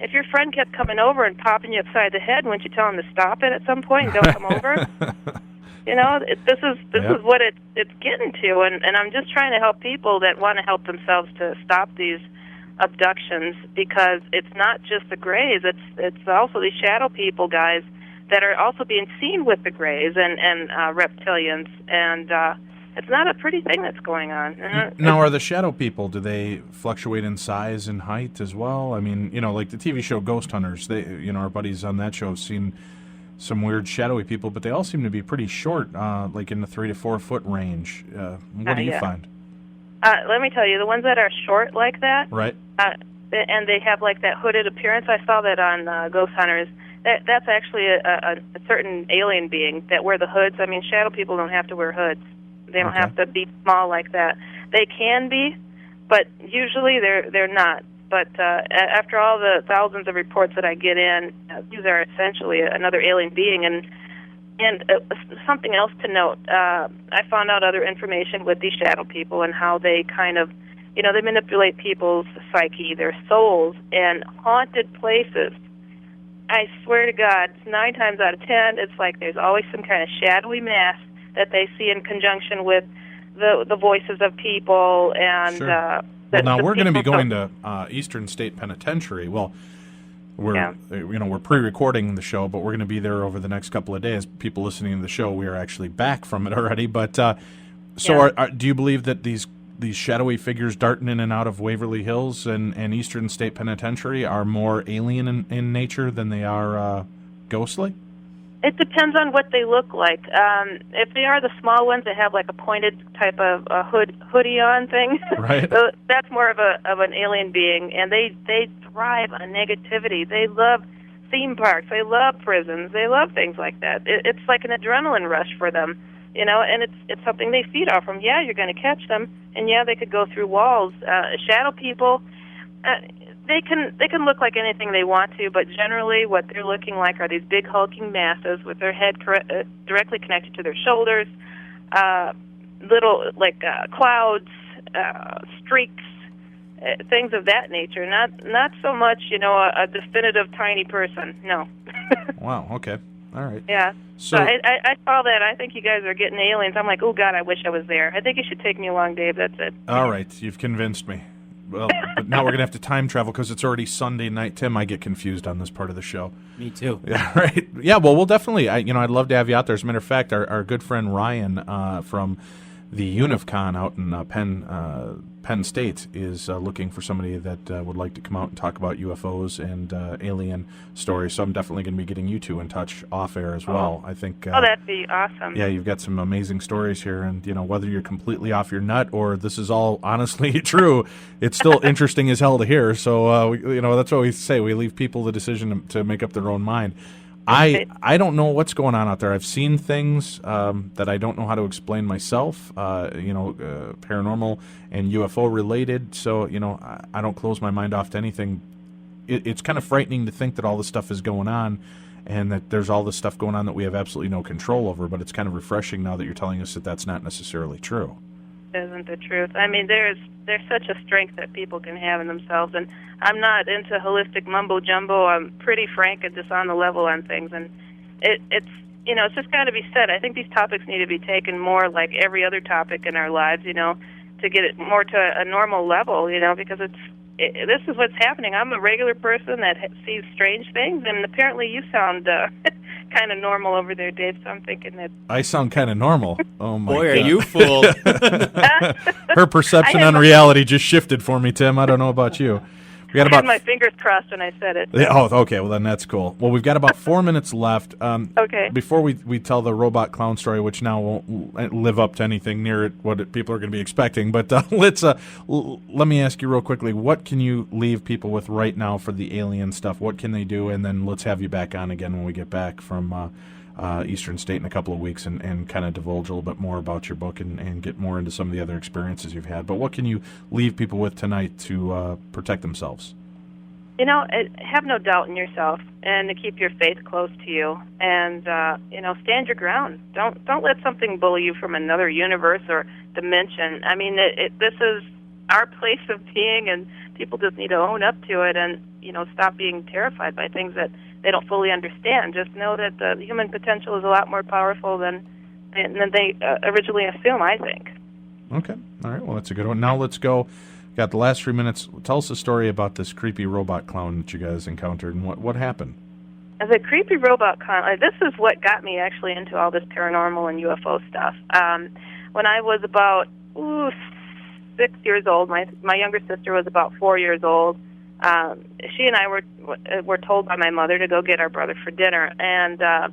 If your friend kept coming over and popping you upside the head, wouldn't you tell him to stop it at some point and don't come over? This is what it's getting to, and I'm just trying to help people that want to help themselves to stop these abductions, because it's not just the Greys, it's also these shadow people guys that are also being seen with the Greys and reptilians, and it's not a pretty thing that's going on. Now, are the shadow people, do they fluctuate in size and height as well? I mean, like the TV show Ghost Hunters, they, our buddies on that show have seen some weird shadowy people, but they all seem to be pretty short, like in the 3 to 4 foot range. What do you find? Let me tell you, the ones that are short like that, right? And they have like that hooded appearance. I saw that on Ghost Hunters. That's actually a certain alien being that wear the hoods. I mean, shadow people don't have to wear hoods. They don't have to be small like that. They can be, but usually they're not. But after all the thousands of reports that I get in, these are essentially another alien being. And something else to note, I found out other information with these shadow people and how they kind of, they manipulate people's psyche, their souls, and haunted places. I swear to God, 9 times out of 10, it's like there's always some kind of shadowy mass that they see in conjunction with the voices of people. And sure. Well, now we're going to be going to Eastern State Penitentiary. Well, we're we're pre-recording the show, but we're going to be there over the next couple of days. People listening to the show, we are actually back from it already. But do you believe that these shadowy figures darting in and out of Waverly Hills and Eastern State Penitentiary are more alien in nature than they are ghostly? It depends on what they look like. If they are the small ones that have like a pointed type of hoodie on thing, right. So that's more of an alien being, and they thrive on negativity. They love theme parks. They love prisons. They love things like that. It's like an adrenaline rush for them, and it's something they feed off from. Yeah, you're going to catch them, and yeah, they could go through walls. Shadow people. They can look like anything they want to, but generally what they're looking like are these big hulking masses with their head directly connected to their shoulders, little clouds, streaks, things of that nature. Not so much, a definitive tiny person. No. Wow. Okay. All right. Yeah. So I saw that. I think you guys are getting aliens. I'm like, oh, God, I wish I was there. I think you should take me along, Dave. That's it. All right. You've convinced me. Well, but now we're going to have to time travel because it's already Sunday night. Tim, I get confused on this part of the show. Me too. Yeah, right. Yeah, well, we'll definitely, I'd love to have you out there. As a matter of fact, our good friend Ryan from the UNIFCon out in Penn State is looking for somebody that would like to come out and talk about UFOs and alien stories. So I'm definitely going to be getting you two in touch off air as well. I think. That'd be awesome. Yeah, you've got some amazing stories here, and whether you're completely off your nut or this is all honestly true, it's still interesting as hell to hear. So that's what we say. We leave people the decision to make up their own mind. I don't know what's going on out there. I've seen things that I don't know how to explain myself, paranormal and UFO related. So, I don't close my mind off to anything. It's kind of frightening to think that all this stuff is going on and that there's all this stuff going on that we have absolutely no control over. But it's kind of refreshing now that you're telling us that that's not necessarily true. Isn't the truth? I mean, there's such a strength that people can have in themselves, and I'm not into holistic mumbo jumbo. I'm pretty frank and just on the level on things, and it's just got to be said. I think these topics need to be taken more like every other topic in our lives, to get it more to a normal level, because this is what's happening. I'm a regular person that sees strange things, and apparently you sound kind of normal over there, Dave, so I'm thinking that... I sound kind of normal. Oh, my Boy, God. are you fooled. Her perception on reality just shifted for me, Tim. I don't know about you. We got I had my fingers crossed when I said it. Yeah, oh, okay. Well, then that's cool. Well, we've got about 4 minutes left. Okay. Before we tell the robot clown story, which now won't live up to anything near what people are going to be expecting, but let me ask you real quickly, what can you leave people with right now for the alien stuff? What can they do? And then let's have you back on again when we get back from Eastern State in a couple of weeks and kind of divulge a little bit more about your book and get more into some of the other experiences you've had. But what can you leave people with tonight to protect themselves? Have no doubt in yourself and to keep your faith close to you and, stand your ground. Don't let something bully you from another universe or dimension. I mean, this is our place of being, and people just need to own up to it and, stop being terrified by things that they don't fully understand. Just know that the human potential is a lot more powerful than they originally assume, I think. Okay. All right. Well, that's a good one. Now let's go. Got the last 3 minutes. Tell us a story about this creepy robot clown that you guys encountered and what happened. As a creepy robot clown, this is what got me actually into all this paranormal and UFO stuff. When I was about 6 years old, my younger sister was about 4 years old. She and I were told by my mother to go get our brother for dinner, and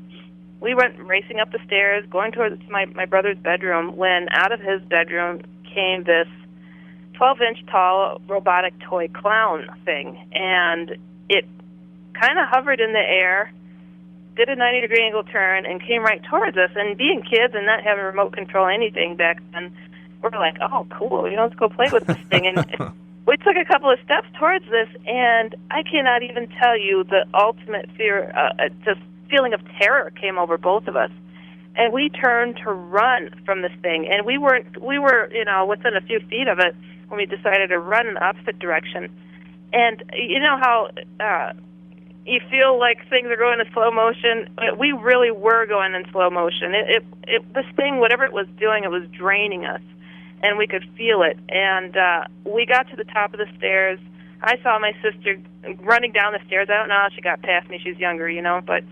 we went racing up the stairs, going towards my brother's bedroom, when out of his bedroom came this 12-inch tall robotic toy clown thing, and it kind of hovered in the air, did a 90-degree angle turn, and came right towards us. And being kids and not having remote control anything back then, we're like, oh, cool, let's go play with this thing. And we took a couple of steps towards this, and I cannot even tell you the ultimate fear, just feeling of terror came over both of us. And we turned to run from this thing, and we were within a few feet of it when we decided to run in the opposite direction. And you know how you feel like things are going in slow motion? We really were going in slow motion. This thing, whatever it was doing, it was draining us, and we could feel it. And we got to the top of the stairs. I saw my sister running down the stairs. I don't know how she got past me. She's younger, but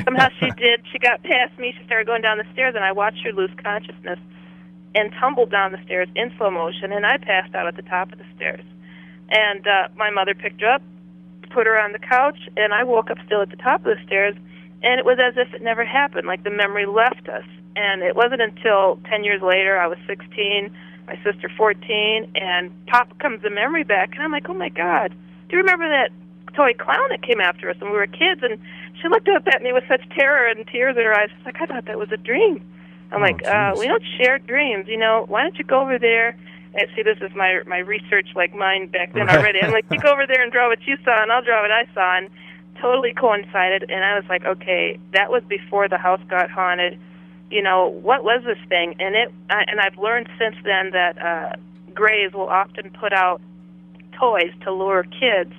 somehow she did. She got past me. She started going down the stairs, and I watched her lose consciousness and tumbled down the stairs in slow motion, and I passed out at the top of the stairs. And my mother picked her up, put her on the couch, and I woke up still at the top of the stairs, and it was as if it never happened, like the memory left us. And it wasn't until 10 years later, I was 16, my sister 14, and pop comes the memory back, and I'm like, oh my God, do you remember that toy clown that came after us when we were kids? And she looked up at me with such terror and tears in her eyes. She's like, I thought that was a dream. I'm we don't share dreams, why don't you go over there? And see, this is my research like mind back then already. I'm like, you go over there and draw what you saw, and I'll draw what I saw, and totally coincided. And I was like, okay, that was before the house got haunted. What was this thing? And I've learned since then that Grays will often put out toys to lure kids,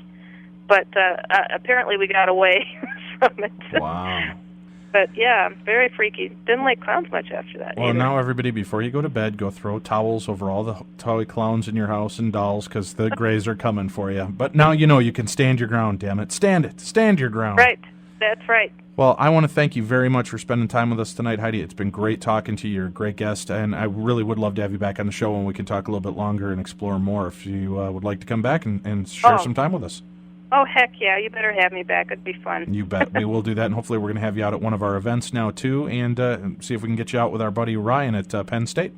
but apparently we got away from it. Wow. But yeah, very freaky. Didn't like clowns much after that. Well, either. now everybody, before you go to bed, go throw towels over all the toy clowns in your house and dolls, because the Greys are coming for you. But now you know you can stand your ground, damn it. Stand it. Stand your ground. Right. That's right. Well, I want to thank you very much for spending time with us tonight, Heidi. It's been great talking to you. You're a great guest, and I really would love to have you back on the show when we can talk a little bit longer and explore more. If you would like to come back and share some time with us. Oh, heck yeah. You better have me back. It'd be fun. You bet. We will do that, and hopefully we're going to have you out at one of our events now, too, and see if we can get you out with our buddy Ryan at Penn State.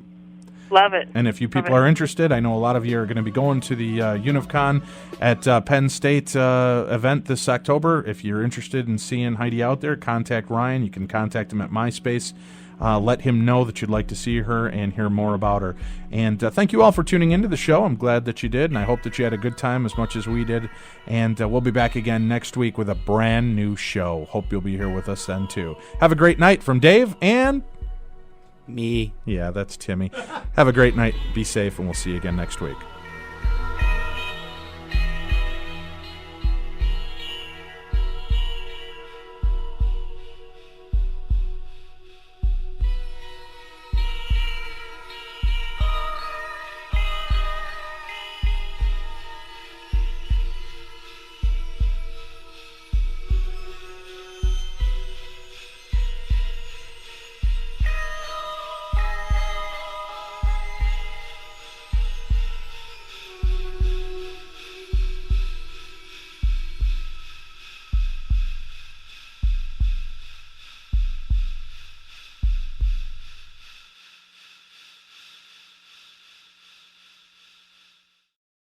Love it. And if you people are interested, I know a lot of you are going to be going to the UNIVCon at Penn State event this October. If you're interested in seeing Heidi out there, contact Ryan. You can contact him at MySpace. Let him know that you'd like to see her and hear more about her. And thank you all for tuning into the show. I'm glad that you did, and I hope that you had a good time as much as we did. And we'll be back again next week with a brand new show. Hope you'll be here with us then, too. Have a great night from Dave and... me. Yeah, that's Timmy. Have a great night. Be safe, and we'll see you again next week.